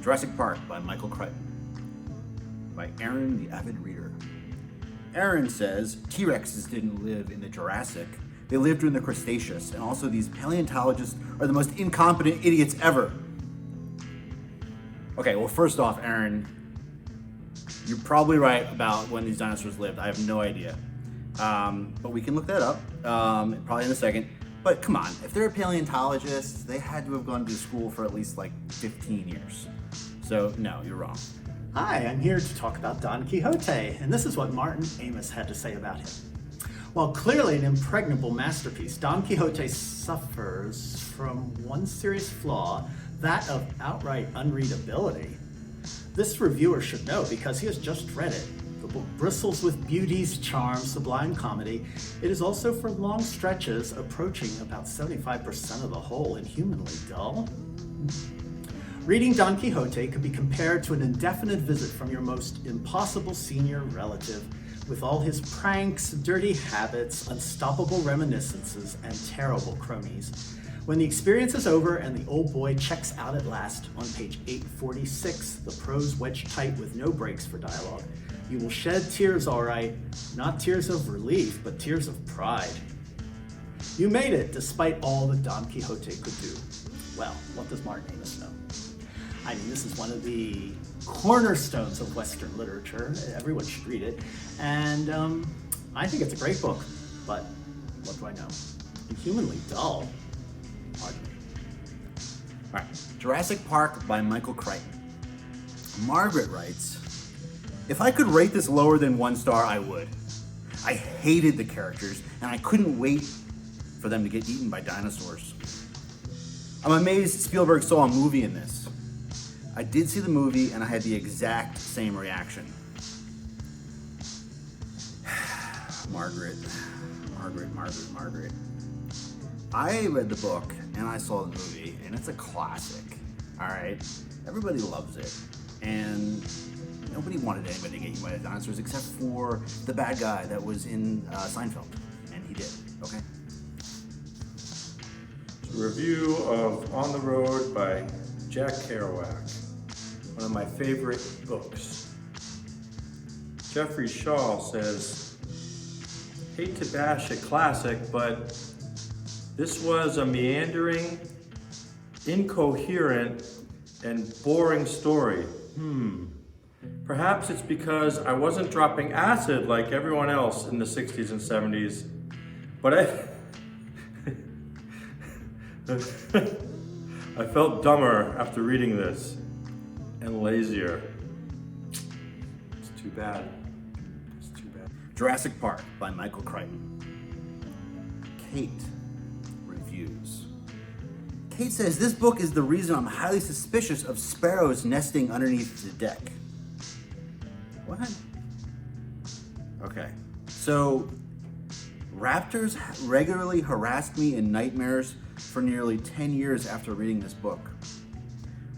Jurassic Park by Michael Crichton. By Aaron, the avid reader. Aaron says T-Rexes didn't live in the Jurassic. They lived during the Cretaceous, and also these paleontologists are the most incompetent idiots ever. Okay, well, first off, Aaron, you're probably right about when these dinosaurs lived. I have no idea. But we can look that up, probably in a second. But come on, if they're paleontologists, they had to have gone to school for at least like 15 years. So no, you're wrong. Hi, I'm here to talk about Don Quixote, and this is what Martin Amis had to say about him. While clearly an impregnable masterpiece, Don Quixote suffers from one serious flaw, that of outright unreadability. This reviewer should know because he has just read it. The book bristles with beauty's charm, sublime comedy. It is also for long stretches approaching about 75% of the whole inhumanly dull. Reading Don Quixote could be compared to an indefinite visit from your most impossible senior relative, with all his pranks, dirty habits, unstoppable reminiscences, and terrible cronies. When the experience is over and the old boy checks out at last on page 846, the prose wedged tight with no breaks for dialogue, you will shed tears, all right, not tears of relief, but tears of pride. You made it despite all that Don Quixote could do. Well, what does Martin Amis know? I mean, this is one of the cornerstones of Western literature. Everyone should read it. And I think it's a great book, but what do I know? Inhumanly dull. Pardon me. All right, Jurassic Park by Michael Crichton. Margaret writes, if I could rate this lower than 1 star, I would. I hated the characters, and I couldn't wait for them to get eaten by dinosaurs. I'm amazed Spielberg saw a movie in this. I did see the movie, and I had the exact same reaction. Margaret. I read the book, and I saw the movie, and it's a classic, all right? Everybody loves it, and nobody wanted anybody to get eaten by the dinosaurs except for the bad guy that was in Seinfeld, and he did, okay? A review of On the Road by Jack Kerouac, one of my favorite books. Jeffrey Shaw says, hate to bash a classic, but this was a meandering, incoherent, and boring story. Perhaps it's because I wasn't dropping acid like everyone else in the 60s and 70s, but I felt dumber after reading this, and lazier. It's too bad. Jurassic Park by Michael Crichton. Kate reviews. Kate says, this book is the reason I'm highly suspicious of sparrows nesting underneath the deck. What? Okay, so raptors regularly harassed me in nightmares for nearly 10 years after reading this book.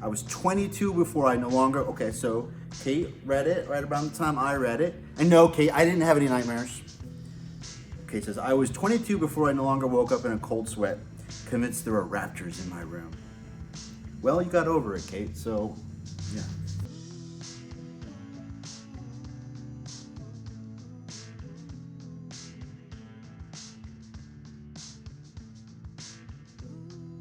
I was 22 before I no longer, okay, so Kate read it right around the time I read it. And no, Kate, I didn't have any nightmares. Kate says, I was 22 before I no longer woke up in a cold sweat, convinced there were raptors in my room. Well, you got over it, Kate, so yeah.